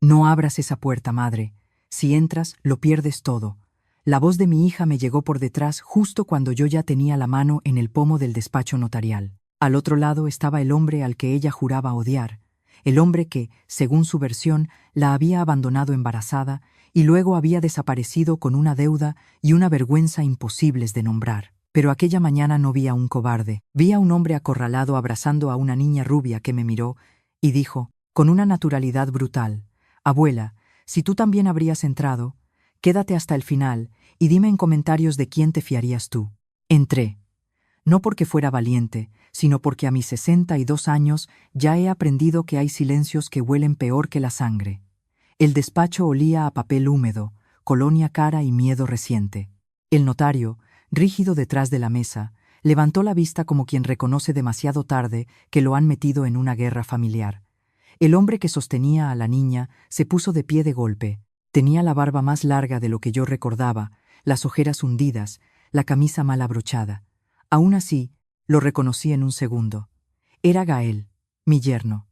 No abras esa puerta, madre. Si entras, lo pierdes todo. La voz de mi hija me llegó por detrás justo cuando yo ya tenía la mano en el pomo del despacho notarial. Al otro lado estaba el hombre al que ella juraba odiar, el hombre que, según su versión, la había abandonado embarazada y luego había desaparecido con una deuda y una vergüenza imposibles de nombrar. Pero aquella mañana no vi a un cobarde, vi a un hombre acorralado abrazando a una niña rubia que me miró y dijo, con una naturalidad brutal, «Abuela, si tú también habrías entrado, quédate hasta el final y dime en comentarios de quién te fiarías tú». Entré. No porque fuera valiente, sino porque a mis 62 años ya he aprendido que hay silencios que huelen peor que la sangre. El despacho olía a papel húmedo, colonia cara y miedo reciente. El notario, rígido detrás de la mesa, levantó la vista como quien reconoce demasiado tarde que lo han metido en una guerra familiar. El hombre que sostenía a la niña se puso de pie de golpe. Tenía la barba más larga de lo que yo recordaba, las ojeras hundidas, la camisa mal abrochada. Aún así, lo reconocí en un segundo. Era Gael, mi yerno.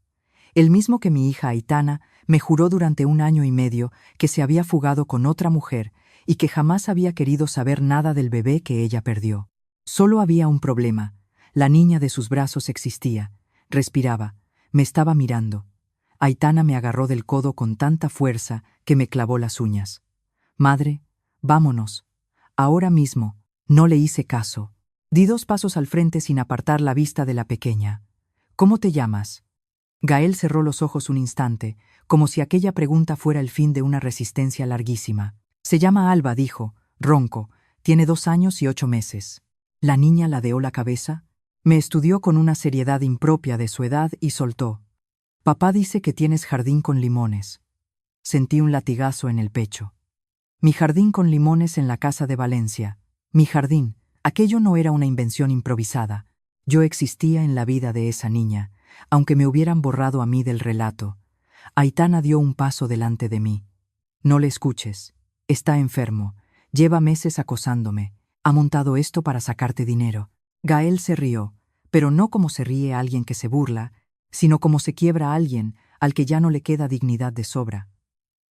El mismo que mi hija Aitana me juró durante 1 año y medio que se había fugado con otra mujer y que jamás había querido saber nada del bebé que ella perdió. Solo había un problema. La niña de sus brazos existía, respiraba, me estaba mirando. Aitana me agarró del codo con tanta fuerza que me clavó las uñas. «Madre, vámonos. Ahora mismo». No le hice caso. Di 2 pasos al frente sin apartar la vista de la pequeña. «¿Cómo te llamas?» Gael cerró los ojos un instante, como si aquella pregunta fuera el fin de una resistencia larguísima. «Se llama Alba», dijo, ronco. «Tiene 2 años y 8 meses». La niña ladeó la cabeza, me estudió con una seriedad impropia de su edad y soltó. «Papá dice que tienes jardín con limones». Sentí un latigazo en el pecho. Mi jardín con limones en la casa de Valencia. Mi jardín. Aquello no era una invención improvisada. Yo existía en la vida de esa niña, aunque me hubieran borrado a mí del relato. Aitana dio un paso delante de mí. «No le escuches. Está enfermo. Lleva meses acosándome. Ha montado esto para sacarte dinero». Gael se rió, pero no como se ríe alguien que se burla, sino como se quiebra a alguien al que ya no le queda dignidad de sobra.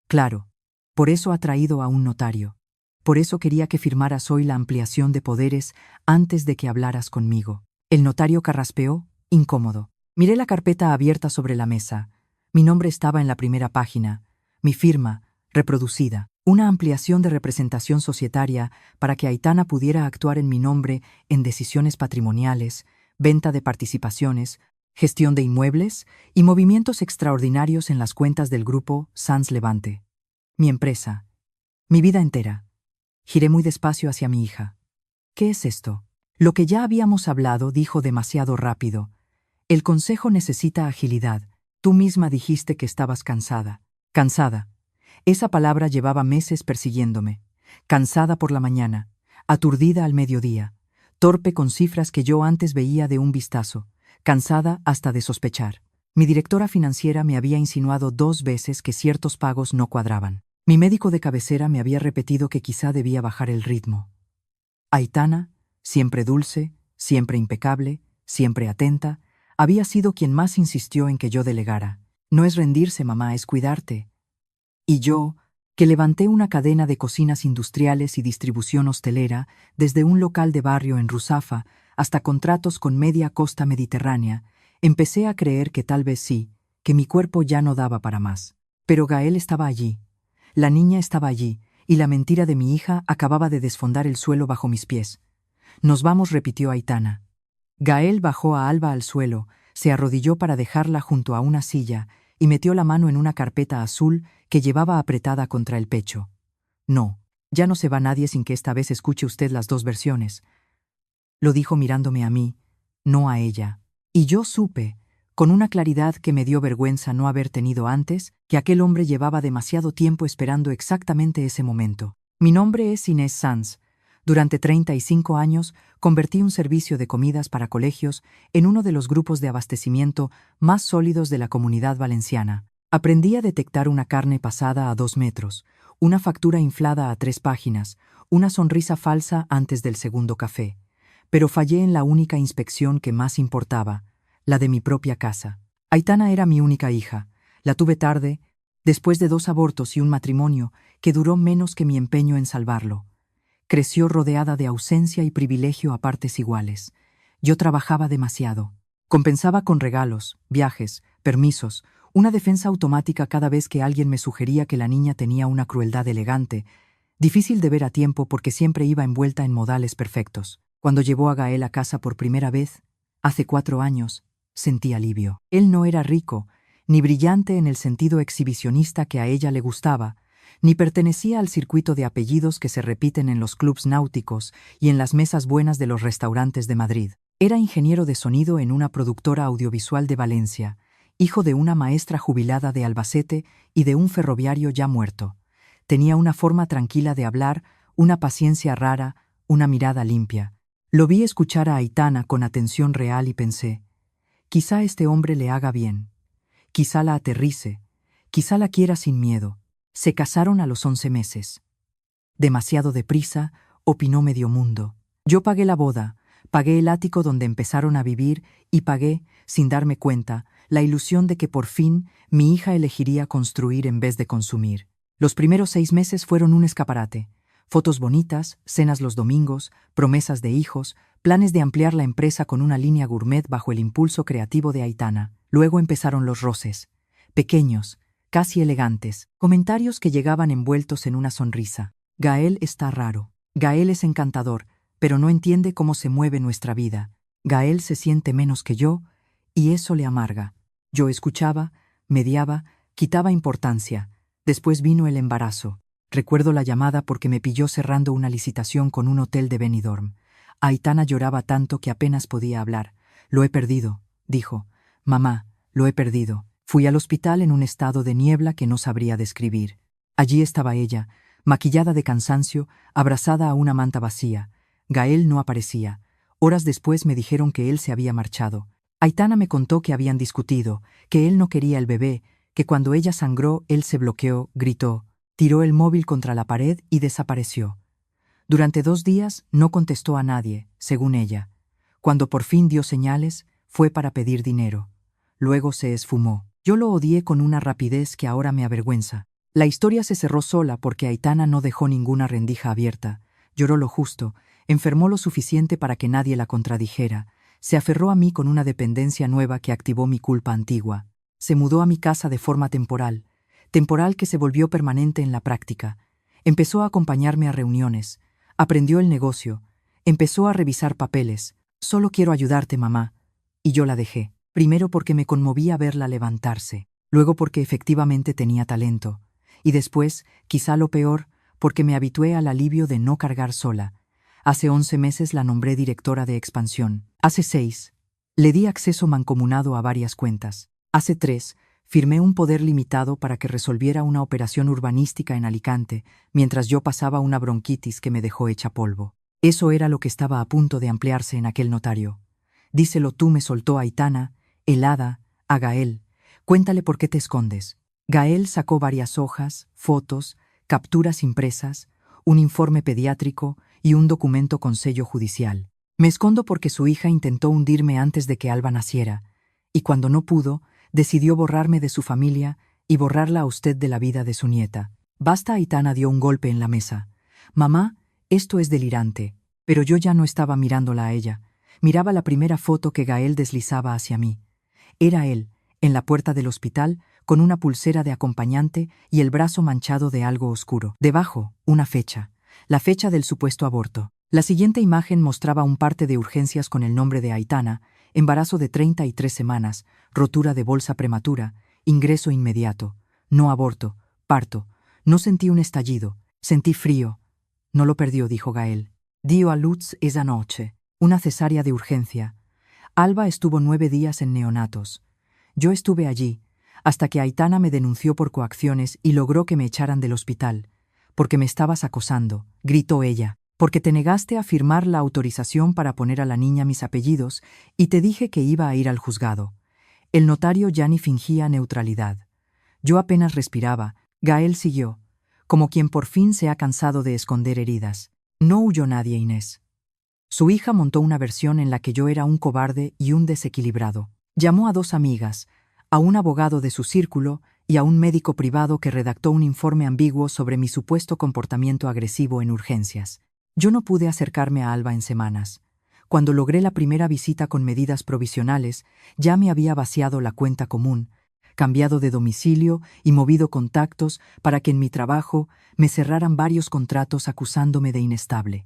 «Claro. Por eso ha traído a un notario. Por eso quería que firmaras hoy la ampliación de poderes antes de que hablaras conmigo». El notario carraspeó, incómodo. Miré la carpeta abierta sobre la mesa. Mi nombre estaba en la primera página. Mi firma, reproducida. Una ampliación de representación societaria para que Aitana pudiera actuar en mi nombre en decisiones patrimoniales, venta de participaciones, gestión de inmuebles y movimientos extraordinarios en las cuentas del grupo Sanz Levante. Mi empresa. Mi vida entera. Giré muy despacio hacia mi hija. «¿Qué es esto?» Lo que ya habíamos hablado, dijo demasiado rápido. «El consejo necesita agilidad. Tú misma dijiste que estabas cansada». Cansada. Esa palabra llevaba meses persiguiéndome. Cansada por la mañana, aturdida al mediodía, torpe con cifras que yo antes veía de un vistazo, cansada hasta de sospechar. Mi directora financiera me había insinuado 2 veces que ciertos pagos no cuadraban. Mi médico de cabecera me había repetido que quizá debía bajar el ritmo. Aitana, siempre dulce, siempre impecable, siempre atenta, había sido quien más insistió en que yo delegara. «No es rendirse, mamá, es cuidarte». Y yo, que levanté una cadena de cocinas industriales y distribución hostelera desde un local de barrio en Ruzafa hasta contratos con media costa mediterránea, empecé a creer que tal vez sí, que mi cuerpo ya no daba para más. Pero Gael estaba allí. La niña estaba allí, y la mentira de mi hija acababa de desfondar el suelo bajo mis pies. «Nos vamos», repitió Aitana. Gael bajó a Alba al suelo, se arrodilló para dejarla junto a una silla y metió la mano en una carpeta azul que llevaba apretada contra el pecho. «No, ya no se va nadie sin que esta vez escuche usted las 2 versiones», lo dijo mirándome a mí, no a ella. Y yo supe, con una claridad que me dio vergüenza no haber tenido antes, que aquel hombre llevaba demasiado tiempo esperando exactamente ese momento. «Mi nombre es Inés Sanz. Durante 35 años convertí un servicio de comidas para colegios en uno de los grupos de abastecimiento más sólidos de la Comunidad Valenciana. Aprendí a detectar una carne pasada a 2 metros, una factura inflada a 3 páginas, una sonrisa falsa antes del segundo café. Pero fallé en la única inspección que más importaba, la de mi propia casa. Aitana era mi única hija. La tuve tarde, después de 2 abortos y un matrimonio que duró menos que mi empeño en salvarlo. Creció rodeada de ausencia y privilegio a partes iguales. Yo trabajaba demasiado. Compensaba con regalos, viajes, permisos, una defensa automática cada vez que alguien me sugería que la niña tenía una crueldad elegante, difícil de ver a tiempo porque siempre iba envuelta en modales perfectos. Cuando llevó a Gael a casa por primera vez, hace 4 años, sentí alivio. Él no era rico, ni brillante en el sentido exhibicionista que a ella le gustaba, ni pertenecía al circuito de apellidos que se repiten en los clubs náuticos y en las mesas buenas de los restaurantes de Madrid. Era ingeniero de sonido en una productora audiovisual de Valencia, hijo de una maestra jubilada de Albacete y de un ferroviario ya muerto. Tenía una forma tranquila de hablar, una paciencia rara, una mirada limpia. Lo vi escuchar a Aitana con atención real y pensé, quizá este hombre le haga bien, quizá la aterrice, quizá la quiera sin miedo. Se casaron a los 11 meses. Demasiado deprisa, opinó medio mundo. Yo pagué la boda, pagué el ático donde empezaron a vivir y pagué, sin darme cuenta, la ilusión de que por fin mi hija elegiría construir en vez de consumir. Los primeros 6 meses fueron un escaparate. Fotos bonitas, cenas los domingos, promesas de hijos, planes de ampliar la empresa con una línea gourmet bajo el impulso creativo de Aitana. Luego empezaron los roces. Pequeños, casi elegantes, comentarios que llegaban envueltos en una sonrisa. Gael está raro. Gael es encantador, pero no entiende cómo se mueve nuestra vida. Gael se siente menos que yo, y eso le amarga. Yo escuchaba, mediaba, quitaba importancia. Después vino el embarazo. Recuerdo la llamada porque me pilló cerrando una licitación con un hotel de Benidorm. Aitana lloraba tanto que apenas podía hablar. Lo he perdido, dijo. Mamá, lo he perdido. Fui al hospital en un estado de niebla que no sabría describir. Allí estaba ella, maquillada de cansancio, abrazada a una manta vacía. Gael no aparecía. Horas después me dijeron que él se había marchado. Aitana me contó que habían discutido, que él no quería el bebé, que cuando ella sangró él se bloqueó, gritó, tiró el móvil contra la pared y desapareció. Durante 2 días no contestó a nadie, según ella. Cuando por fin dio señales, fue para pedir dinero. Luego se esfumó. Yo lo odié con una rapidez que ahora me avergüenza. La historia se cerró sola porque Aitana no dejó ninguna rendija abierta. Lloró lo justo, enfermó lo suficiente para que nadie la contradijera. Se aferró a mí con una dependencia nueva que activó mi culpa antigua. Se mudó a mi casa de forma temporal que se volvió permanente en la práctica. Empezó a acompañarme a reuniones. Aprendió el negocio. Empezó a revisar papeles. Solo quiero ayudarte, mamá. Y yo la dejé. Primero porque me conmovía verla levantarse, luego porque efectivamente tenía talento, y después, quizá lo peor, porque me habitué al alivio de no cargar sola. Hace 11 meses la nombré directora de expansión. Hace 6, le di acceso mancomunado a varias cuentas. Hace 3, firmé un poder limitado para que resolviera una operación urbanística en Alicante, mientras yo pasaba una bronquitis que me dejó hecha polvo. Eso era lo que estaba a punto de ampliarse en aquel notario. Díselo tú, me soltó Aitana, helada, a Gael. Cuéntale por qué te escondes. Gael sacó varias hojas, fotos, capturas impresas, un informe pediátrico y un documento con sello judicial. Me escondo porque su hija intentó hundirme antes de que Alba naciera, y cuando no pudo, decidió borrarme de su familia y borrarla a usted de la vida de su nieta. Basta. Aitana dio un golpe en la mesa. Mamá, esto es delirante. Pero yo ya no estaba mirándola a ella. Miraba la primera foto que Gael deslizaba hacia mí. Era él, en la puerta del hospital, con una pulsera de acompañante y el brazo manchado de algo oscuro. Debajo, una fecha. La fecha del supuesto aborto. La siguiente imagen mostraba un parte de urgencias con el nombre de Aitana, embarazo de 33 semanas, rotura de bolsa prematura, ingreso inmediato, no aborto, parto. No sentí un estallido, sentí frío. No lo perdió, dijo Gael. Dio a luz esa noche, una cesárea de urgencia. Alba estuvo 9 días en neonatos. Yo estuve allí, hasta que Aitana me denunció por coacciones y logró que me echaran del hospital. Porque me estabas acosando, gritó ella. Porque te negaste a firmar la autorización para poner a la niña mis apellidos y te dije que iba a ir al juzgado. El notario ya ni fingía neutralidad. Yo apenas respiraba. Gael siguió, como quien por fin se ha cansado de esconder heridas. No huyó nadie, Inés. Su hija montó una versión en la que yo era un cobarde y un desequilibrado. Llamó a 2 amigas, a un abogado de su círculo y a un médico privado que redactó un informe ambiguo sobre mi supuesto comportamiento agresivo en urgencias. Yo no pude acercarme a Alba en semanas. Cuando logré la primera visita con medidas provisionales, ya me había vaciado la cuenta común, cambiado de domicilio y movido contactos para que en mi trabajo me cerraran varios contratos acusándome de inestable.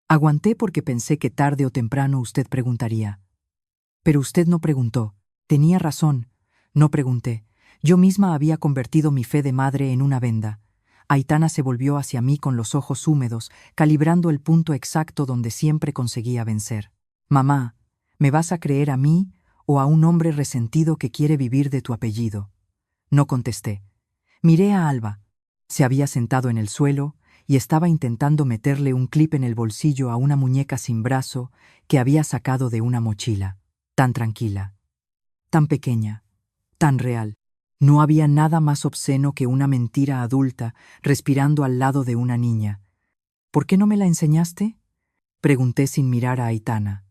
Aguanté porque pensé que tarde o temprano usted preguntaría. Pero usted no preguntó. Tenía razón. No pregunté. Yo misma había convertido mi fe de madre en una venda. Aitana se volvió hacia mí con los ojos húmedos, calibrando el punto exacto donde siempre conseguía vencer. Mamá, ¿me vas a creer a mí o a un hombre resentido que quiere vivir de tu apellido? No contesté. Miré a Alba. Se había sentado en el suelo y estaba intentando meterle un clip en el bolsillo a una muñeca sin brazo que había sacado de una mochila. Tan tranquila, tan pequeña, tan real. No había nada más obsceno que una mentira adulta respirando al lado de una niña. ¿Por qué no me la enseñaste? Pregunté sin mirar a Aitana.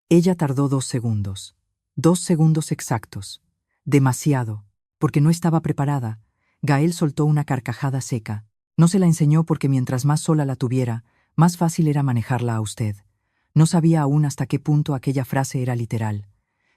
Ella tardó 2 segundos. 2 segundos exactos. Demasiado, porque no estaba preparada. Gael soltó una carcajada seca. No se la enseñó porque mientras más sola la tuviera, más fácil era manejarla a usted. No sabía aún hasta qué punto aquella frase era literal.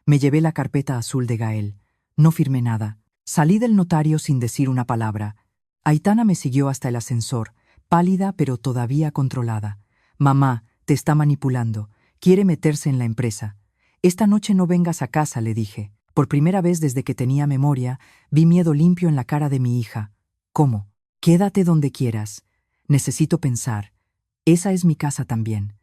Me llevé la carpeta azul de Gael. No firmé nada. Salí del notario sin decir una palabra. Aitana me siguió hasta el ascensor, pálida pero todavía controlada. Mamá, te está manipulando. Quiere meterse en la empresa. Esta noche no vengas a casa, le dije. Por primera vez desde que tenía memoria, vi miedo limpio en la cara de mi hija. ¿Cómo? Quédate donde quieras. Necesito pensar. Esa es mi casa también.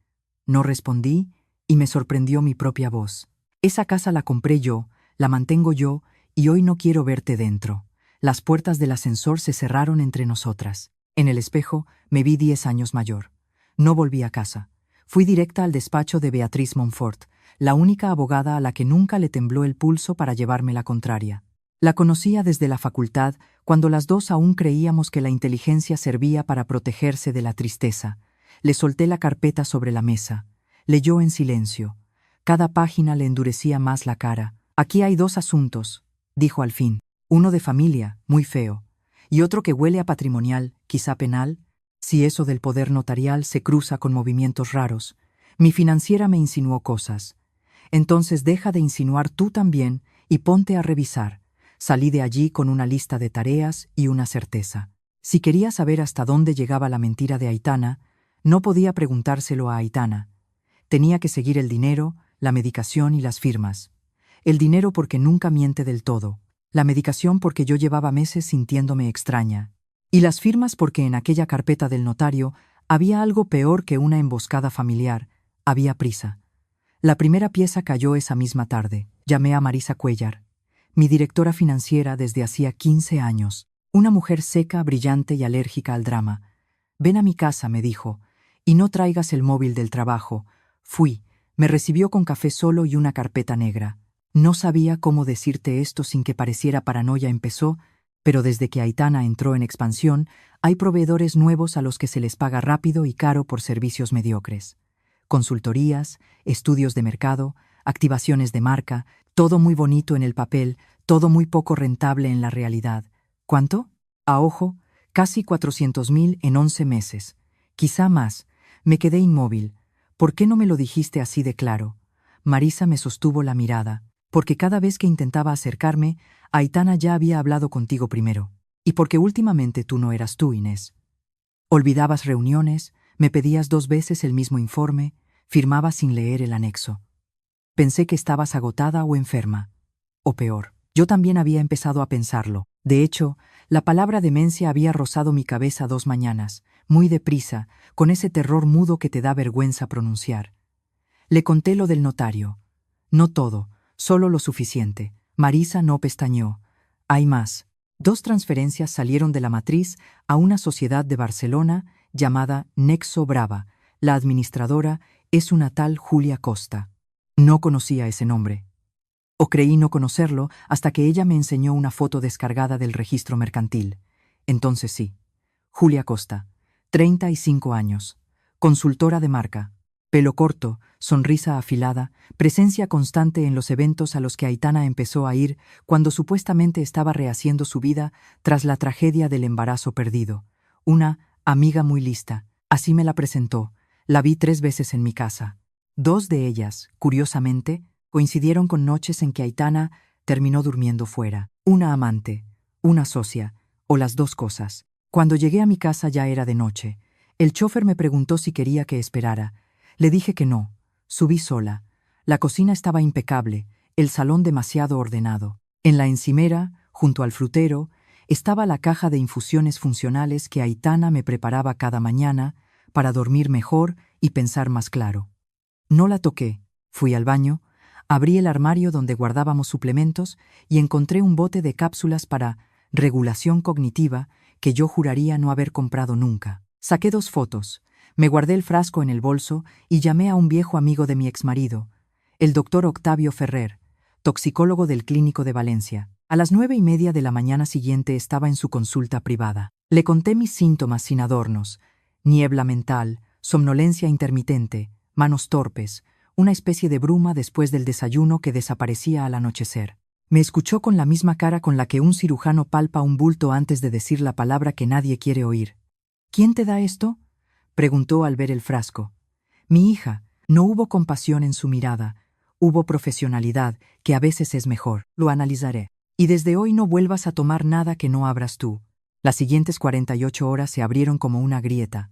No respondí y me sorprendió mi propia voz. Esa casa la compré yo, la mantengo yo, y hoy no quiero verte dentro. Las puertas del ascensor se cerraron entre nosotras. En el espejo me vi 10 años mayor. No volví a casa. Fui directa al despacho de Beatriz Montfort, la única abogada a la que nunca le tembló el pulso para llevarme la contraria. La conocía desde la facultad, cuando las dos aún creíamos que la inteligencia servía para protegerse de la tristeza. Le solté la carpeta sobre la mesa. Leyó en silencio. Cada página le endurecía más la cara. Aquí hay 2 asuntos, dijo al fin. Uno de familia, muy feo, y otro que huele a patrimonial, quizá penal, si eso del poder notarial se cruza con movimientos raros. Mi financiera me insinuó cosas. Entonces deja de insinuar tú también y ponte a revisar. Salí de allí con una lista de tareas y una certeza. Si quería saber hasta dónde llegaba la mentira de Aitana, no podía preguntárselo a Aitana. Tenía que seguir el dinero, la medicación y las firmas. El dinero porque nunca miente del todo. La medicación porque yo llevaba meses sintiéndome extraña. Y las firmas porque en aquella carpeta del notario había algo peor que una emboscada familiar. Había prisa. La primera pieza cayó esa misma tarde. Llamé a Marisa Cuellar, mi directora financiera desde hacía 15 años. Una mujer seca, brillante y alérgica al drama. Ven a mi casa, me dijo, y no traigas el móvil del trabajo. Fui. Me recibió con café solo y una carpeta negra. No sabía cómo decirte esto sin que pareciera paranoia. Empezó, pero desde que Aitana entró en expansión, hay proveedores nuevos a los que se les paga rápido y caro por servicios mediocres. Consultorías, estudios de mercado, activaciones de marca, todo muy bonito en el papel, todo muy poco rentable en la realidad. ¿Cuánto? A ojo, casi 400.000 en 11 meses. Quizá más. Me quedé inmóvil. ¿Por qué no me lo dijiste así de claro? Marisa me sostuvo la mirada. Porque cada vez que intentaba acercarme, Aitana ya había hablado contigo primero. Y porque últimamente tú no eras tú, Inés. Olvidabas reuniones, me pedías 2 veces el mismo informe, firmabas sin leer el anexo. Pensé que estabas agotada o enferma. O peor, yo también había empezado a pensarlo. De hecho, la palabra demencia había rozado mi cabeza 2 mañanas, muy deprisa, con ese terror mudo que te da vergüenza pronunciar. Le conté lo del notario. No todo, solo lo suficiente. Marisa no pestañeó. Hay más. 2 transferencias salieron de la matriz a una sociedad de Barcelona llamada Nexo Brava. La administradora es una tal Julia Costa. No conocía ese nombre. O creí no conocerlo hasta que ella me enseñó una foto descargada del registro mercantil. Entonces sí. Julia Costa, 35 años, consultora de marca. Pelo corto, sonrisa afilada, presencia constante en los eventos a los que Aitana empezó a ir cuando supuestamente estaba rehaciendo su vida tras la tragedia del embarazo perdido. Una amiga muy lista, así me la presentó. La vi 3 veces en mi casa. 2 de ellas, curiosamente, coincidieron con noches en que Aitana terminó durmiendo fuera. Una amante, una socia, o las 2 cosas. Cuando llegué a mi casa ya era de noche. El chofer me preguntó si quería que esperara. Le dije que no. Subí sola. La cocina estaba impecable, el salón demasiado ordenado. En la encimera, junto al frutero, estaba la caja de infusiones funcionales que Aitana me preparaba cada mañana para dormir mejor y pensar más claro. No la toqué. Fui al baño, abrí el armario donde guardábamos suplementos y encontré un bote de cápsulas para regulación cognitiva que yo juraría no haber comprado nunca. Saqué 2 fotos. Me guardé el frasco en el bolso y llamé a un viejo amigo de mi exmarido, el doctor Octavio Ferrer, toxicólogo del Clínico de Valencia. A las 9:30 de la mañana siguiente estaba en su consulta privada. Le conté mis síntomas sin adornos: niebla mental, somnolencia intermitente, manos torpes, una especie de bruma después del desayuno que desaparecía al anochecer. Me escuchó con la misma cara con la que un cirujano palpa un bulto antes de decir la palabra que nadie quiere oír. ¿Quién te da esto?, preguntó al ver el frasco. Mi hija. No hubo compasión en su mirada, hubo profesionalidad, que a veces es mejor. Lo analizaré. Y desde hoy no vuelvas a tomar nada que no abras tú. Las siguientes 48 horas se abrieron como una grieta.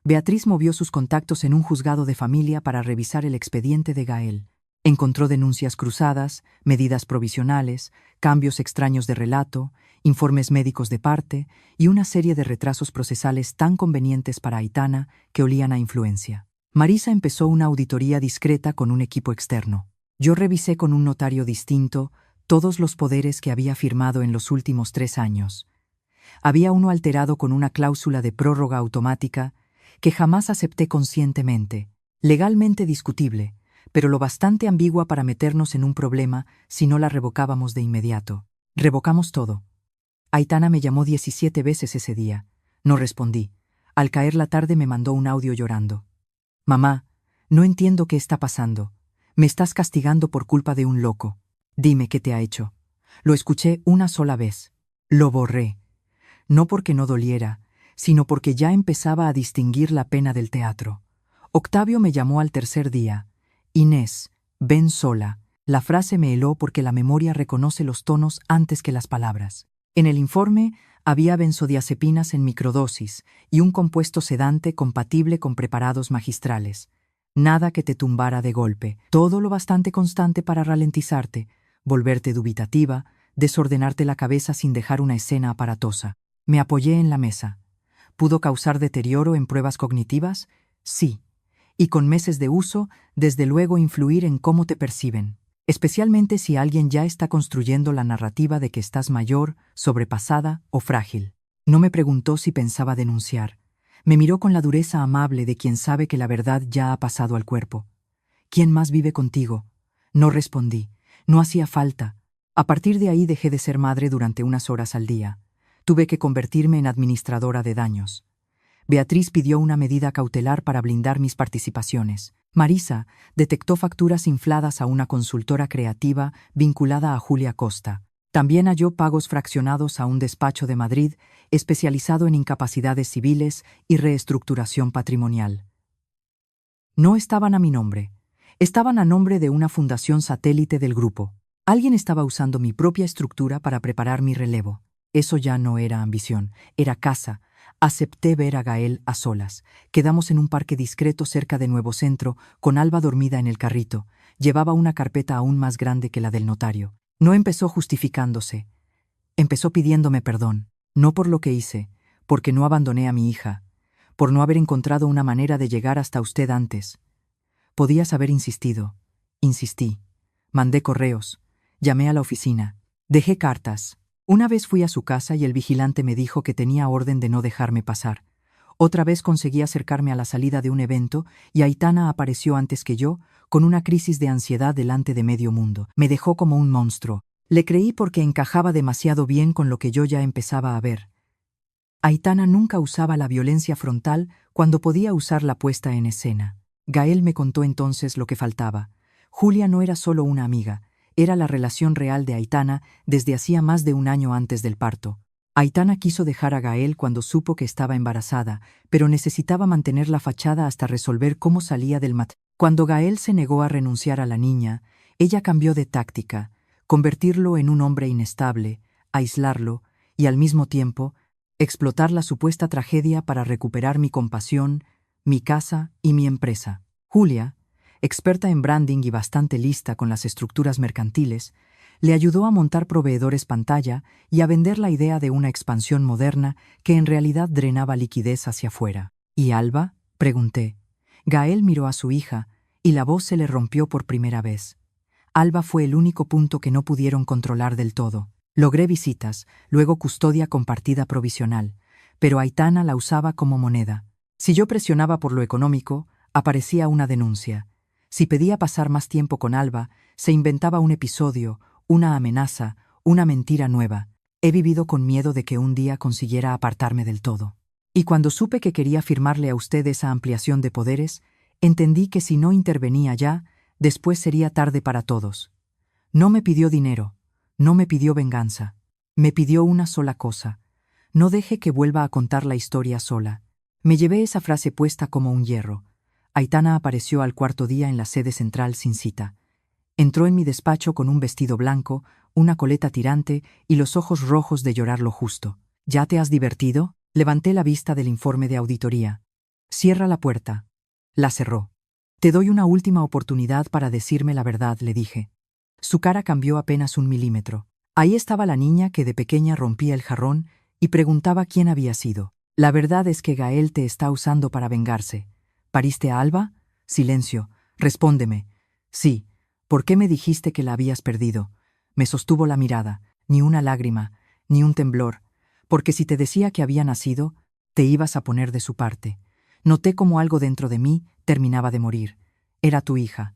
Beatriz movió sus contactos en un juzgado de familia para revisar el expediente de Gael. Encontró denuncias cruzadas, medidas provisionales, cambios extraños de relato, informes médicos de parte y una serie de retrasos procesales tan convenientes para Aitana que olían a influencia. Marisa empezó una auditoría discreta con un equipo externo. Yo revisé con un notario distinto todos los poderes que había firmado en los últimos 3 años. Había uno alterado con una cláusula de prórroga automática que jamás acepté conscientemente, legalmente discutible, pero lo bastante ambigua para meternos en un problema si no la revocábamos de inmediato. Revocamos todo. Aitana me llamó 17 veces ese día. No respondí. Al caer la tarde me mandó un audio llorando. Mamá, no entiendo qué está pasando. Me estás castigando por culpa de un loco. Dime qué te ha hecho. Lo escuché una sola vez. Lo borré. No porque no doliera, sino porque ya empezaba a distinguir la pena del teatro. Octavio me llamó al tercer día. Inés, ven sola. La frase me heló porque la memoria reconoce los tonos antes que las palabras. En el informe había benzodiazepinas en microdosis y un compuesto sedante compatible con preparados magistrales. Nada que te tumbara de golpe, todo lo bastante constante para ralentizarte, volverte dubitativa, desordenarte la cabeza sin dejar una escena aparatosa. Me apoyé en la mesa. ¿Pudo causar deterioro en pruebas cognitivas? Sí. Y con meses de uso, desde luego influir en cómo te perciben. Especialmente si alguien ya está construyendo la narrativa de que estás mayor, sobrepasada o frágil. No me preguntó si pensaba denunciar. Me miró con la dureza amable de quien sabe que la verdad ya ha pasado al cuerpo. ¿Quién más vive contigo? No respondí. No hacía falta. A partir de ahí dejé de ser madre durante unas horas al día. Tuve que convertirme en administradora de daños. Beatriz pidió una medida cautelar para blindar mis participaciones. Marisa detectó facturas infladas a una consultora creativa vinculada a Julia Costa. También halló pagos fraccionados a un despacho de Madrid especializado en incapacidades civiles y reestructuración patrimonial. No estaban a mi nombre. Estaban a nombre de una fundación satélite del grupo. Alguien estaba usando mi propia estructura para preparar mi relevo. Eso ya no era ambición, era caza. Acepté ver a Gael a solas. Quedamos en un parque discreto cerca de Nuevo Centro, con Alba dormida en el carrito. Llevaba una carpeta aún más grande que la del notario. No empezó justificándose. Empezó pidiéndome perdón. No por lo que hice, porque no abandoné a mi hija, por no haber encontrado una manera de llegar hasta usted antes. Podías haber insistido. Insistí. Mandé correos. Llamé a la oficina. Dejé cartas. Una vez fui a su casa y el vigilante me dijo que tenía orden de no dejarme pasar. Otra vez conseguí acercarme a la salida de un evento y Aitana apareció antes que yo, con una crisis de ansiedad delante de medio mundo. Me dejó como un monstruo. Le creí porque encajaba demasiado bien con lo que yo ya empezaba a ver. Aitana nunca usaba la violencia frontal cuando podía usarla puesta en escena. Gael me contó entonces lo que faltaba. Julia no era solo una amiga, era la relación real de Aitana desde hacía más de un año antes del parto. Aitana quiso dejar a Gael cuando supo que estaba embarazada, pero necesitaba mantener la fachada hasta resolver cómo salía del matrimonio. Cuando Gael se negó a renunciar a la niña, ella cambió de táctica, convertirlo en un hombre inestable, aislarlo y, al mismo tiempo, explotar la supuesta tragedia para recuperar mi compasión, mi casa y mi empresa. Julia, experta en branding y bastante lista con las estructuras mercantiles, le ayudó a montar proveedores pantalla y a vender la idea de una expansión moderna que en realidad drenaba liquidez hacia afuera. ¿Y Alba?, pregunté. Gael miró a su hija y la voz se le rompió por primera vez. Alba fue el único punto que no pudieron controlar del todo. Logré visitas, luego custodia compartida provisional, pero Aitana la usaba como moneda. Si yo presionaba por lo económico, aparecía una denuncia. Si pedía pasar más tiempo con Alba, se inventaba un episodio, una amenaza, una mentira nueva. He vivido con miedo de que un día consiguiera apartarme del todo. Y cuando supe que quería firmarle a usted esa ampliación de poderes, entendí que si no intervenía ya, después sería tarde para todos. No me pidió dinero, no me pidió venganza, me pidió una sola cosa: no deje que vuelva a contar la historia sola. Me llevé esa frase puesta como un hierro. Aitana apareció al cuarto día en la sede central sin cita. Entró en mi despacho con un vestido blanco, una coleta tirante y los ojos rojos de llorar lo justo. ¿Ya te has divertido? Levanté la vista del informe de auditoría. Cierra la puerta. La cerró. Te doy una última oportunidad para decirme la verdad, le dije. Su cara cambió apenas 1 milímetro. Ahí estaba la niña que de pequeña rompía el jarrón y preguntaba quién había sido. La verdad es que Gael te está usando para vengarse. ¿Pariste a Alba? Silencio. Respóndeme. Sí. ¿Por qué me dijiste que la habías perdido? Me sostuvo la mirada. Ni una lágrima, ni un temblor. Porque si te decía que había nacido, te ibas a poner de su parte. Noté como algo dentro de mí terminaba de morir. Era tu hija.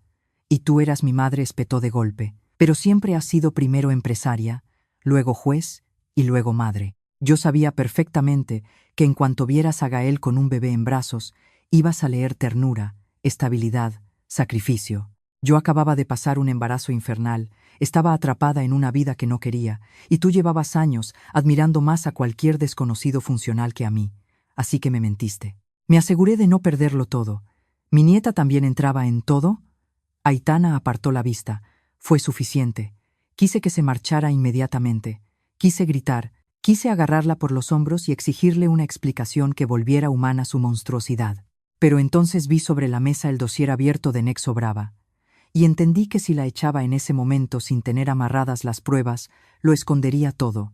Y tú eras mi madre, espetó de golpe. Pero siempre has sido primero empresaria, luego juez y luego madre. Yo sabía perfectamente que en cuanto vieras a Gael con un bebé en brazos, ibas a leer ternura, estabilidad, sacrificio. Yo acababa de pasar un embarazo infernal, estaba atrapada en una vida que no quería, y tú llevabas años admirando más a cualquier desconocido funcional que a mí. Así que me mentiste. Me aseguré de no perderlo todo. ¿Mi nieta también entraba en todo? Aitana apartó la vista. Fue suficiente. Quise que se marchara inmediatamente. Quise gritar. Quise agarrarla por los hombros y exigirle una explicación que volviera humana su monstruosidad. Pero entonces vi sobre la mesa el dossier abierto de Nexo Brava. Y entendí que si la echaba en ese momento sin tener amarradas las pruebas, lo escondería todo.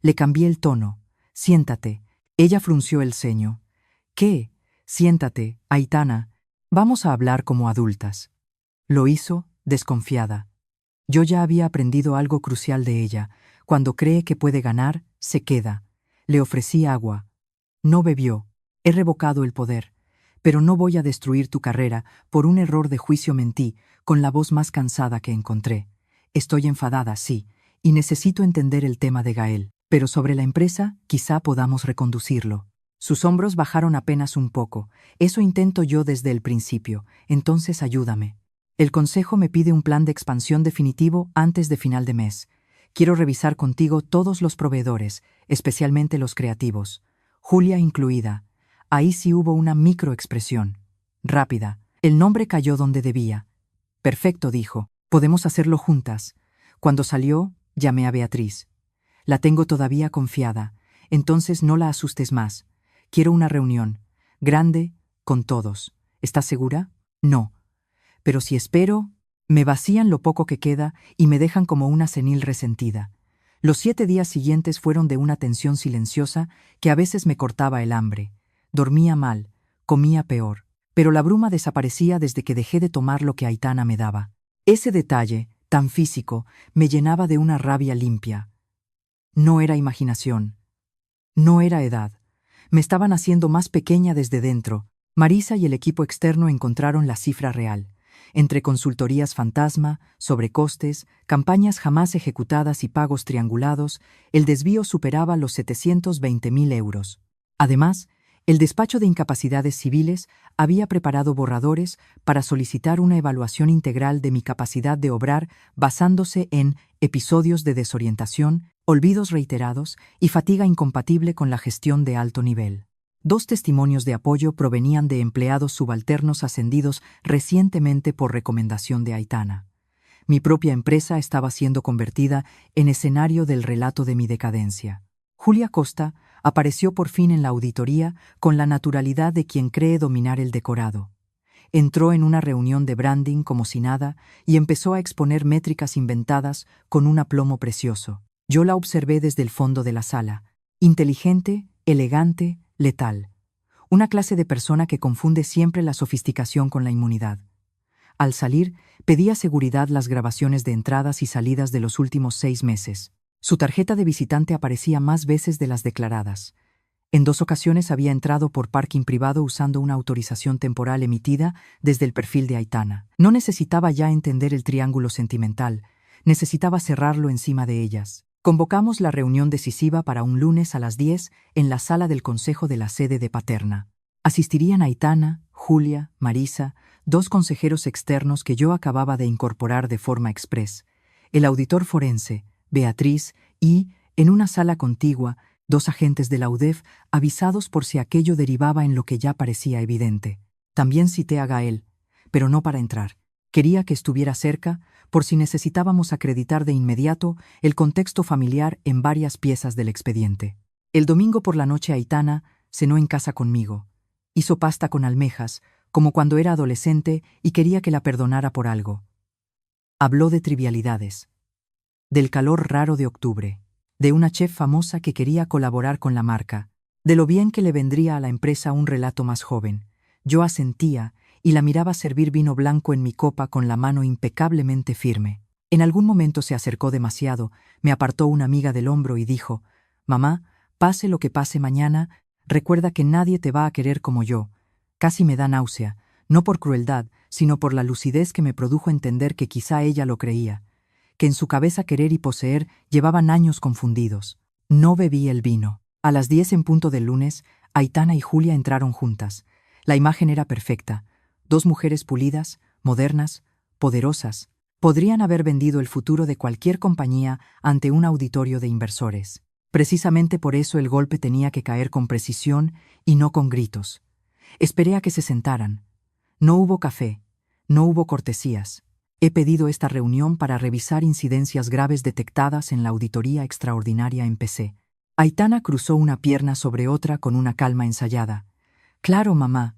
Le cambié el tono. Siéntate. Ella frunció el ceño. ¿Qué? Siéntate, Aitana. Vamos a hablar como adultas. Lo hizo, desconfiada. Yo ya había aprendido algo crucial de ella. Cuando cree que puede ganar, se queda. Le ofrecí agua. No bebió. He revocado el poder. Pero no voy a destruir tu carrera. Por un error de juicio mentí, con la voz más cansada que encontré. Estoy enfadada, sí, y necesito entender el tema de Gael. Pero sobre la empresa, quizá podamos reconducirlo. Sus hombros bajaron apenas un poco. Eso intento yo desde el principio. Entonces ayúdame. El consejo me pide un plan de expansión definitivo antes de final de mes. Quiero revisar contigo todos los proveedores, especialmente los creativos. Julia incluida. Ahí sí hubo una microexpresión. Rápida. El nombre cayó donde debía. Perfecto, dijo. Podemos hacerlo juntas. Cuando salió, llamé a Beatriz. La tengo todavía confiada. Entonces no la asustes más. Quiero una reunión. Grande, con todos. ¿Estás segura? No. Pero si espero, me vacían lo poco que queda y me dejan como una senil resentida. Los 7 días siguientes fueron de una tensión silenciosa que a veces me cortaba el hambre. Dormía mal, comía peor, pero la bruma desaparecía desde que dejé de tomar lo que Aitana me daba. Ese detalle, tan físico, me llenaba de una rabia limpia. No era imaginación. No era edad. Me estaban haciendo más pequeña desde dentro. Marisa y el equipo externo encontraron la cifra real. Entre consultorías fantasma, sobrecostes, campañas jamás ejecutadas y pagos triangulados, el desvío superaba los 720.000 euros. Además, El despacho de incapacidades civiles había preparado borradores para solicitar una evaluación integral de mi capacidad de obrar basándose en episodios de desorientación, olvidos reiterados y fatiga incompatible con la gestión de alto nivel. 2 testimonios de apoyo provenían de empleados subalternos ascendidos recientemente por recomendación de Aitana. Mi propia empresa estaba siendo convertida en escenario del relato de mi decadencia. Julia Costa apareció por fin en la auditoría con la naturalidad de quien cree dominar el decorado. Entró en una reunión de branding como si nada y empezó a exponer métricas inventadas con un aplomo precioso. Yo la observé desde el fondo de la sala. Inteligente, elegante, letal. Una clase de persona que confunde siempre la sofisticación con la inmunidad. Al salir, pedía seguridad las grabaciones de entradas y salidas de los últimos 6 meses. Su tarjeta de visitante aparecía más veces de las declaradas. En 2 ocasiones había entrado por parking privado usando una autorización temporal emitida desde el perfil de Aitana. No necesitaba ya entender el triángulo sentimental, necesitaba cerrarlo encima de ellas. Convocamos la reunión decisiva para un lunes a las 10 en la sala del consejo de la sede de Paterna. Asistirían Aitana, Julia, Marisa, 2 consejeros externos que yo acababa de incorporar de forma express, el auditor forense, Beatriz y, en una sala contigua, 2 agentes de la UDEF avisados por si aquello derivaba en lo que ya parecía evidente. También cité a Gael, pero no para entrar. Quería que estuviera cerca por si necesitábamos acreditar de inmediato el contexto familiar en varias piezas del expediente. El domingo por la noche Aitana cenó en casa conmigo. Hizo pasta con almejas, como cuando era adolescente y quería que la perdonara por algo. Habló de trivialidades. Del calor raro de octubre, de una chef famosa que quería colaborar con la marca, de lo bien que le vendría a la empresa un relato más joven. Yo asentía y la miraba servir vino blanco en mi copa con la mano impecablemente firme. En algún momento se acercó demasiado, me apartó una amiga del hombro y dijo: «Mamá, pase lo que pase mañana, recuerda que nadie te va a querer como yo». Casi me da náusea, no por crueldad, sino por la lucidez que me produjo entender que quizá ella lo creía, que en su cabeza querer y poseer llevaban años confundidos. No bebí el vino. A las 10 en punto del lunes, Aitana y Julia entraron juntas. La imagen era perfecta. 2 mujeres pulidas, modernas, poderosas. Podrían haber vendido el futuro de cualquier compañía ante un auditorio de inversores. Precisamente por eso el golpe tenía que caer con precisión y no con gritos. Esperé a que se sentaran. No hubo café, no hubo cortesías. He pedido esta reunión para revisar incidencias graves detectadas en la auditoría extraordinaria en PC. Aitana cruzó una pierna sobre otra con una calma ensayada. «Claro, mamá».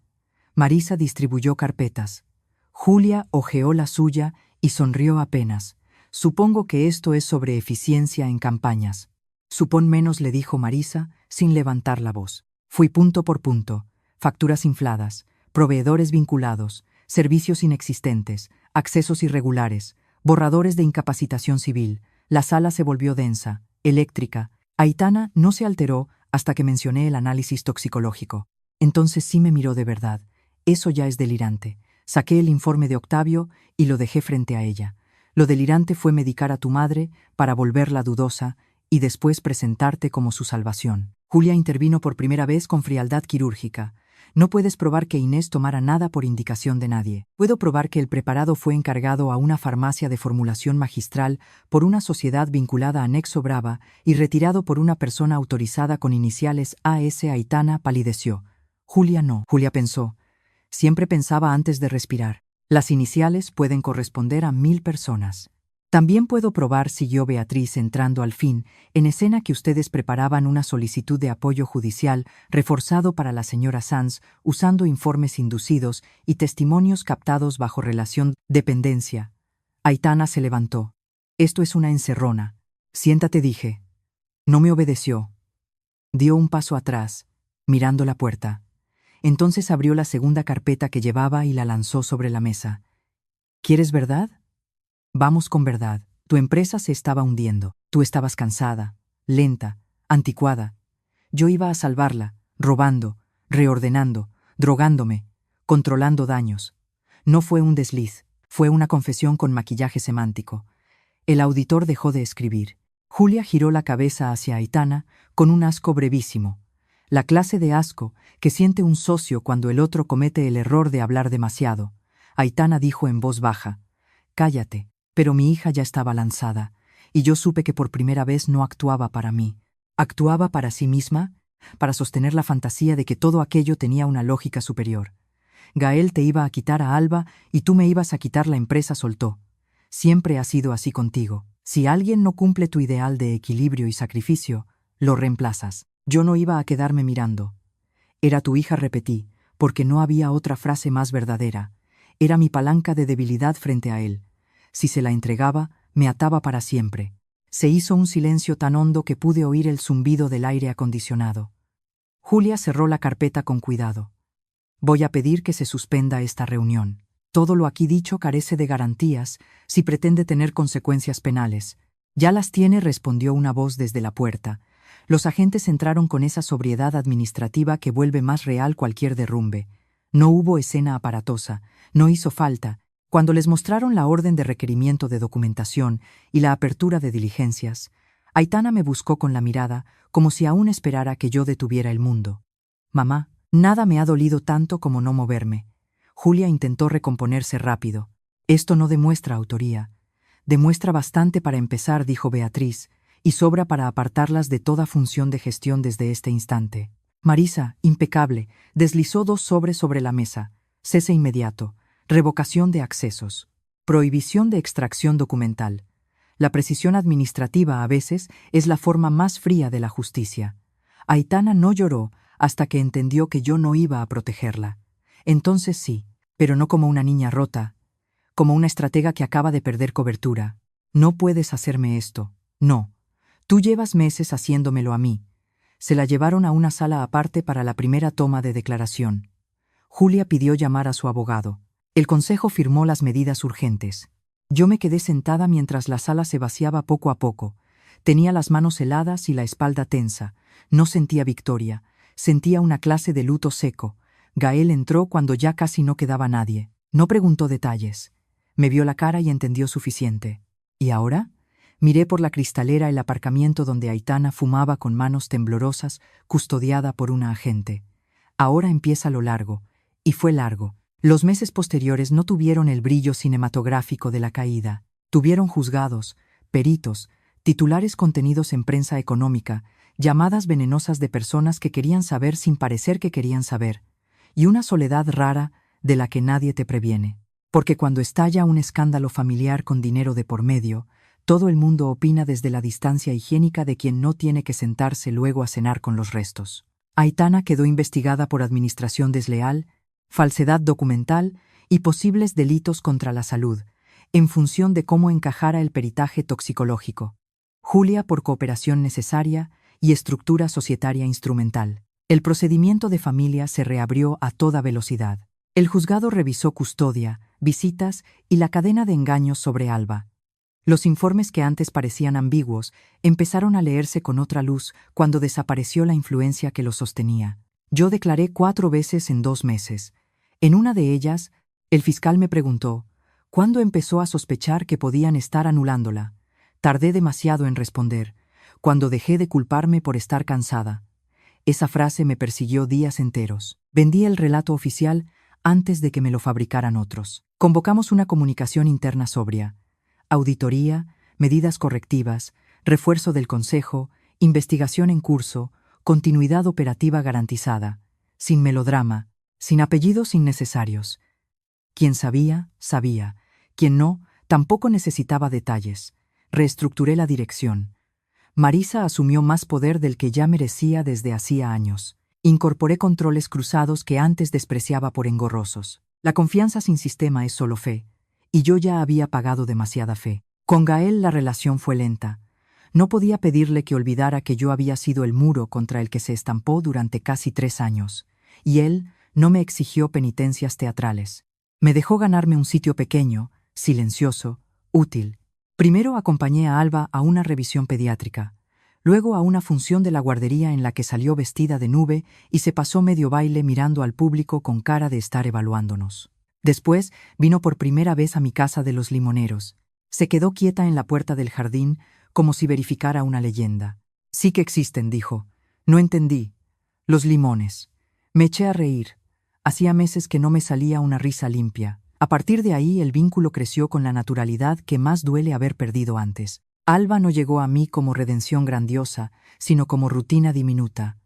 Marisa distribuyó carpetas. Julia hojeó la suya y sonrió apenas. «Supongo que esto es sobre eficiencia en campañas». «Supón menos», le dijo Marisa, sin levantar la voz. Fui punto por punto. Facturas infladas, proveedores vinculados, servicios inexistentes, accesos irregulares, borradores de incapacitación civil. La sala se volvió densa, eléctrica. Aitana no se alteró hasta que mencioné el análisis toxicológico. Entonces sí me miró de verdad. Eso ya es delirante. Saqué el informe de Octavio y lo dejé frente a ella. Lo delirante fue medicar a tu madre para volverla dudosa y después presentarte como su salvación. Julia intervino por primera vez con frialdad quirúrgica. No puedes probar que Inés tomara nada por indicación de nadie. Puedo probar que el preparado fue encargado a una farmacia de formulación magistral por una sociedad vinculada a Nexo Brava y retirado por una persona autorizada con iniciales AS. Aitana palideció. Julia no. Julia pensó. Siempre pensaba antes de respirar. Las iniciales pueden corresponder a 1000 personas. También puedo probar, siguió Beatriz entrando al fin, en escena que ustedes preparaban una solicitud de apoyo judicial reforzado para la señora Sanz usando informes inducidos y testimonios captados bajo relación dependencia. Aitana se levantó. Esto es una encerrona. Siéntate, dije. No me obedeció. Dio un paso atrás, mirando la puerta. Entonces abrió la segunda carpeta que llevaba y la lanzó sobre la mesa. ¿Quieres verdad? Vamos con verdad. Tu empresa se estaba hundiendo. Tú estabas cansada, lenta, anticuada. Yo iba a salvarla, robando, reordenando, drogándome, controlando daños. No fue un desliz, fue una confesión con maquillaje semántico. El auditor dejó de escribir. Julia giró la cabeza hacia Aitana con un asco brevísimo. La clase de asco que siente un socio cuando el otro comete el error de hablar demasiado. Aitana dijo en voz baja: «Cállate». Pero mi hija ya estaba lanzada, y yo supe que por primera vez no actuaba para mí. Actuaba para sí misma, para sostener la fantasía de que todo aquello tenía una lógica superior. Gael te iba a quitar a Alba y tú me ibas a quitar la empresa, soltó. Siempre ha sido así contigo. Si alguien no cumple tu ideal de equilibrio y sacrificio, lo reemplazas. Yo no iba a quedarme mirando. Era tu hija, repetí, porque no había otra frase más verdadera. Era mi palanca de debilidad frente a él. Si se la entregaba, me ataba para siempre. Se hizo un silencio tan hondo que pude oír el zumbido del aire acondicionado. Julia cerró la carpeta con cuidado. Voy a pedir que se suspenda esta reunión. Todo lo aquí dicho carece de garantías si pretende tener consecuencias penales. Ya las tiene, respondió una voz desde la puerta. Los agentes entraron con esa sobriedad administrativa que vuelve más real cualquier derrumbe. No hubo escena aparatosa, no hizo falta. Cuando les mostraron la orden de requerimiento de documentación y la apertura de diligencias, Aitana me buscó con la mirada, como si aún esperara que yo detuviera el mundo. Mamá, nada me ha dolido tanto como no moverme. Julia intentó recomponerse rápido. Esto no demuestra autoría. Demuestra bastante para empezar, dijo Beatriz, y sobra para apartarlas de toda función de gestión desde este instante. Marisa, impecable, deslizó 2 sobres sobre la mesa. Cese inmediato. Revocación de accesos. Prohibición de extracción documental. La precisión administrativa a veces es la forma más fría de la justicia. Aitana no lloró hasta que entendió que yo no iba a protegerla. Entonces sí, pero no como una niña rota, como una estratega que acaba de perder cobertura. No puedes hacerme esto. No. Tú llevas meses haciéndomelo a mí. Se la llevaron a una sala aparte para la primera toma de declaración. Julia pidió llamar a su abogado. El consejo firmó las medidas urgentes. Yo me quedé sentada mientras la sala se vaciaba poco a poco. Tenía las manos heladas y la espalda tensa. No sentía victoria. Sentía una clase de luto seco. Gael entró cuando ya casi no quedaba nadie. No preguntó detalles. Me vio la cara y entendió suficiente. ¿Y ahora? Miré por la cristalera el aparcamiento donde Aitana fumaba con manos temblorosas, custodiada por una agente. Ahora empieza lo largo. Y fue largo. Los meses posteriores no tuvieron el brillo cinematográfico de la caída. Tuvieron juzgados, peritos, titulares contenidos en prensa económica, llamadas venenosas de personas que querían saber sin parecer que querían saber, y una soledad rara de la que nadie te previene. Porque cuando estalla un escándalo familiar con dinero de por medio, todo el mundo opina desde la distancia higiénica de quien no tiene que sentarse luego a cenar con los restos. Aitana quedó investigada por administración desleal, falsedad documental y posibles delitos contra la salud, en función de cómo encajara el peritaje toxicológico. Julia por cooperación necesaria y estructura societaria instrumental. El procedimiento de familia se reabrió a toda velocidad. El juzgado revisó custodia, visitas y la cadena de engaños sobre Alba. Los informes que antes parecían ambiguos empezaron a leerse con otra luz cuando desapareció la influencia que los sostenía. Yo declaré 4 veces en 2 meses. En una de ellas, el fiscal me preguntó, ¿cuándo empezó a sospechar que podían estar anulándola? Tardé demasiado en responder, cuando dejé de culparme por estar cansada. Esa frase me persiguió días enteros. Vendí el relato oficial antes de que me lo fabricaran otros. Convocamos una comunicación interna sobria. Auditoría, medidas correctivas, refuerzo del consejo, investigación en curso, continuidad operativa garantizada, sin melodrama, sin apellidos innecesarios. Quien sabía, sabía. Quien no, tampoco necesitaba detalles. Reestructuré la dirección. Marisa asumió más poder del que ya merecía desde hacía años. Incorporé controles cruzados que antes despreciaba por engorrosos. La confianza sin sistema es solo fe, y yo ya había pagado demasiada fe. Con Gael la relación fue lenta. No podía pedirle que olvidara que yo había sido el muro contra el que se estampó durante casi 3 años, y él no me exigió penitencias teatrales. Me dejó ganarme un sitio pequeño, silencioso, útil. Primero acompañé a Alba a una revisión pediátrica, luego a una función de la guardería en la que salió vestida de nube y se pasó medio baile mirando al público con cara de estar evaluándonos. Después vino por primera vez a mi casa de los limoneros. Se quedó quieta en la puerta del jardín como si verificara una leyenda. Sí que existen, dijo. No entendí. Los limones. Me eché a reír. Hacía meses que no me salía una risa limpia. A partir de ahí el vínculo creció con la naturalidad que más duele haber perdido antes. Alba no llegó a mí como redención grandiosa, sino como rutina diminuta.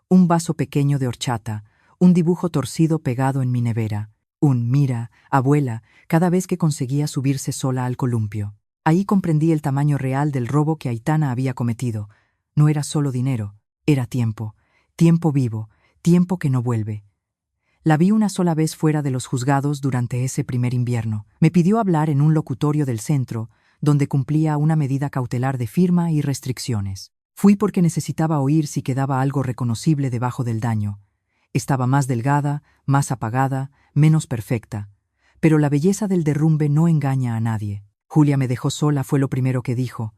Un vaso pequeño de horchata, un dibujo torcido pegado en mi nevera, un «mira, abuela», cada vez que conseguía subirse sola al columpio. Ahí comprendí el tamaño real del robo que Aitana había cometido. No era solo dinero, era tiempo. Tiempo vivo, tiempo que no vuelve. La vi una sola vez fuera de los juzgados durante ese primer invierno. Me pidió hablar en un locutorio del centro, donde cumplía una medida cautelar de firma y restricciones. Fui porque necesitaba oír si quedaba algo reconocible debajo del daño. Estaba más delgada, más apagada, menos perfecta. Pero la belleza del derrumbe no engaña a nadie. Julia me dejó sola, fue lo primero que dijo.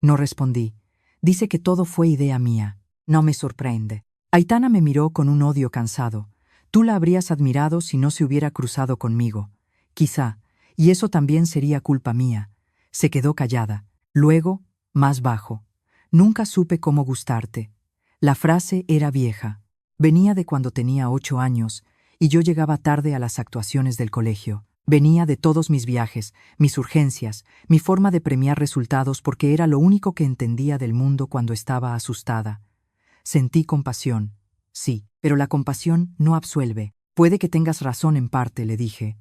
No respondí. Dice que todo fue idea mía. No me sorprende. Aitana me miró con un odio cansado. Tú la habrías admirado si no se hubiera cruzado conmigo. Quizá, y eso también sería culpa mía. Se quedó callada. Luego, más bajo. Nunca supe cómo gustarte. La frase era vieja. Venía de cuando tenía 8 años, y yo llegaba tarde a las actuaciones del colegio. Venía de todos mis viajes, mis urgencias, mi forma de premiar resultados porque era lo único que entendía del mundo cuando estaba asustada. Sentí compasión. Sí, pero la compasión no absuelve. Puede que tengas razón en parte, le dije.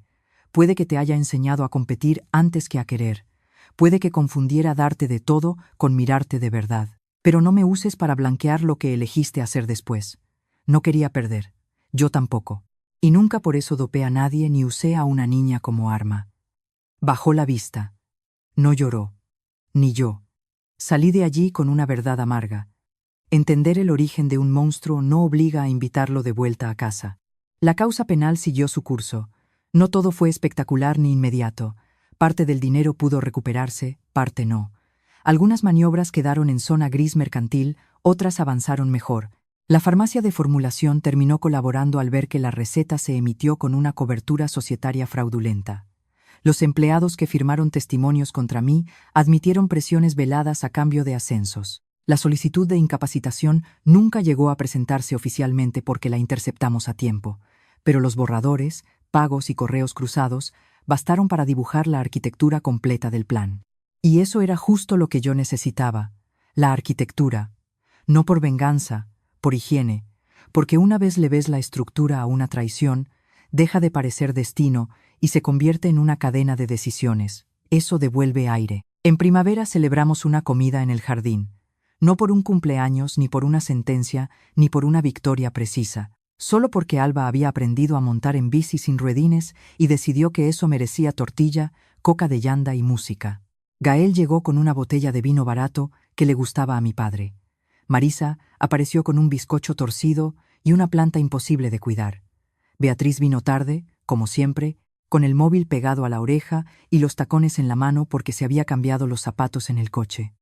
Puede que te haya enseñado a competir antes que a querer. Puede que confundiera darte de todo con mirarte de verdad. Pero no me uses para blanquear lo que elegiste hacer después. No quería perder. Yo tampoco. Y nunca por eso dopé a nadie ni usé a una niña como arma. Bajó la vista. No lloró. Ni yo. Salí de allí con una verdad amarga. Entender el origen de un monstruo no obliga a invitarlo de vuelta a casa. La causa penal siguió su curso. No todo fue espectacular ni inmediato. Parte del dinero pudo recuperarse, parte no. Algunas maniobras quedaron en zona gris mercantil, otras avanzaron mejor. La farmacia de formulación terminó colaborando al ver que la receta se emitió con una cobertura societaria fraudulenta. Los empleados que firmaron testimonios contra mí admitieron presiones veladas a cambio de ascensos. La solicitud de incapacitación nunca llegó a presentarse oficialmente porque la interceptamos a tiempo, pero los borradores, pagos y correos cruzados bastaron para dibujar la arquitectura completa del plan. Y eso era justo lo que yo necesitaba, la arquitectura, no por venganza, por higiene, porque una vez le ves la estructura a una traición, deja de parecer destino y se convierte en una cadena de decisiones. Eso devuelve aire. En primavera celebramos una comida en el jardín. No por un cumpleaños, ni por una sentencia, ni por una victoria precisa, solo porque Alba había aprendido a montar en bici sin ruedines y decidió que eso merecía tortilla, coca de llanda y música. Gael llegó con una botella de vino barato que le gustaba a mi padre. Marisa apareció con un bizcocho torcido y una planta imposible de cuidar. Beatriz vino tarde, como siempre, con el móvil pegado a la oreja y los tacones en la mano porque se había cambiado los zapatos en el coche.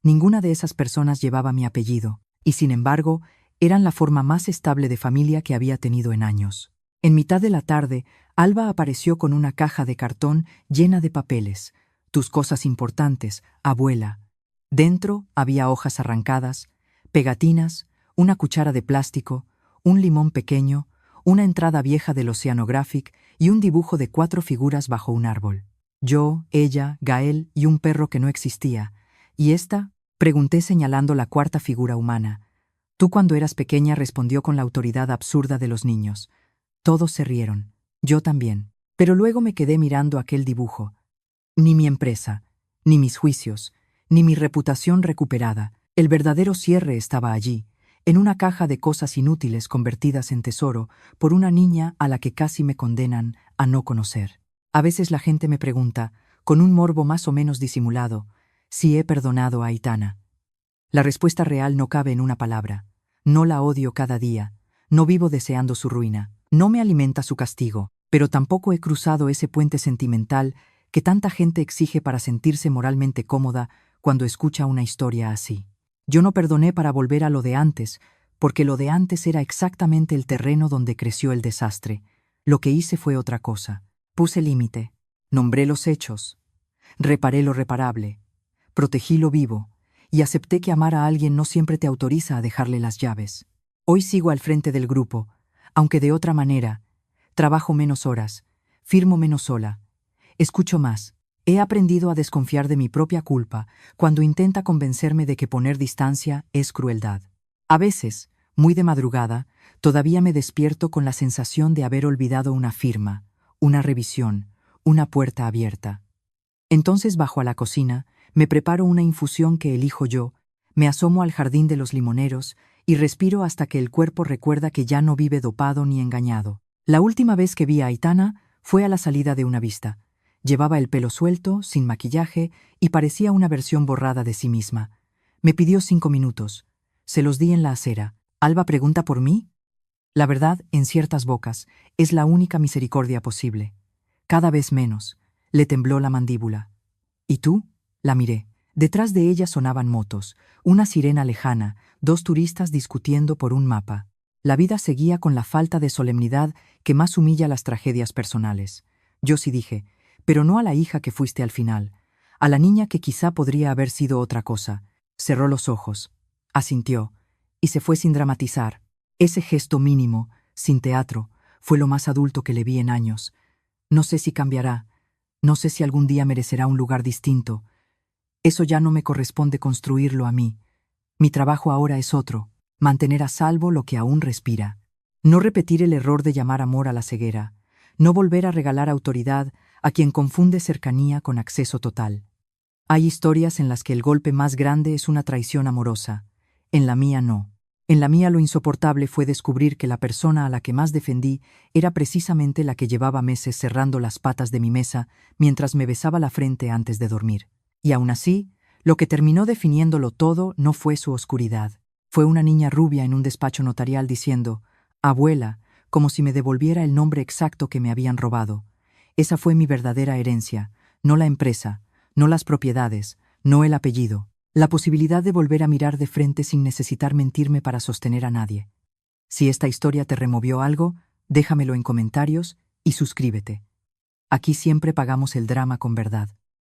Ninguna de esas personas llevaba mi apellido, y sin embargo, eran la forma más estable de familia que había tenido en años. En mitad de la tarde, Alba apareció con una caja de cartón llena de papeles. Tus cosas importantes, abuela. Dentro había hojas arrancadas, pegatinas, una cuchara de plástico, un limón pequeño, una entrada vieja del Oceanographic y un dibujo de 4 figuras bajo un árbol. Yo, ella, Gael y un perro que no existía. ¿Y esta? Pregunté señalando la 4ª figura humana. Tú cuando eras pequeña, respondió con la autoridad absurda de los niños. Todos se rieron. Yo también. Pero luego me quedé mirando aquel dibujo. Ni mi empresa, ni mis juicios, ni mi reputación recuperada. El verdadero cierre estaba allí, en una caja de cosas inútiles convertidas en tesoro por una niña a la que casi me condenan a no conocer. A veces la gente me pregunta, con un morbo más o menos disimulado, si he perdonado a Aitana. La respuesta real no cabe en una palabra. No la odio cada día, no vivo deseando su ruina, no me alimenta su castigo, pero tampoco he cruzado ese puente sentimental que tanta gente exige para sentirse moralmente cómoda cuando escucha una historia así. Yo no perdoné para volver a lo de antes, porque lo de antes era exactamente el terreno donde creció el desastre. Lo que hice fue otra cosa. Puse límite, nombré los hechos, reparé lo reparable, protegí lo vivo, y acepté que amar a alguien no siempre te autoriza a dejarle las llaves. Hoy sigo al frente del grupo, aunque de otra manera. Trabajo menos horas, firmo menos sola, escucho más. He aprendido a desconfiar de mi propia culpa cuando intenta convencerme de que poner distancia es crueldad. A veces, muy de madrugada, todavía me despierto con la sensación de haber olvidado una firma, una revisión, una puerta abierta. Entonces bajo a la cocina, me preparo una infusión que elijo yo, me asomo al jardín de los limoneros y respiro hasta que el cuerpo recuerda que ya no vive dopado ni engañado. La última vez que vi a Aitana fue a la salida de una vista. Llevaba el pelo suelto, sin maquillaje, y parecía una versión borrada de sí misma. Me pidió 5 minutos. Se los di en la acera. ¿Alba pregunta por mí? La verdad, en ciertas bocas, es la única misericordia posible. Cada vez menos. Le tembló la mandíbula. ¿Y tú? La miré. Detrás de ella sonaban motos, una sirena lejana, 2 turistas discutiendo por un mapa. La vida seguía con la falta de solemnidad que más humilla las tragedias personales. Yo sí dije, pero no a la hija que fuiste al final, a la niña que quizá podría haber sido otra cosa. Cerró los ojos, asintió, y se fue sin dramatizar. Ese gesto mínimo, sin teatro, fue lo más adulto que le vi en años. No sé si cambiará, no sé si algún día merecerá un lugar distinto. Eso ya no me corresponde construirlo a mí. Mi trabajo ahora es otro, mantener a salvo lo que aún respira. No repetir el error de llamar amor a la ceguera, no volver a regalar autoridad a quien confunde cercanía con acceso total. Hay historias en las que el golpe más grande es una traición amorosa. En la mía no. En la mía lo insoportable fue descubrir que la persona a la que más defendí era precisamente la que llevaba meses cerrando las patas de mi mesa mientras me besaba la frente antes de dormir. Y aún así, lo que terminó definiéndolo todo no fue su oscuridad. Fue una niña rubia en un despacho notarial diciendo, «Abuela», como si me devolviera el nombre exacto que me habían robado. Esa fue mi verdadera herencia, no la empresa, no las propiedades, no el apellido. La posibilidad de volver a mirar de frente sin necesitar mentirme para sostener a nadie. Si esta historia te removió algo, déjamelo en comentarios y suscríbete. Aquí siempre pagamos el drama con verdad.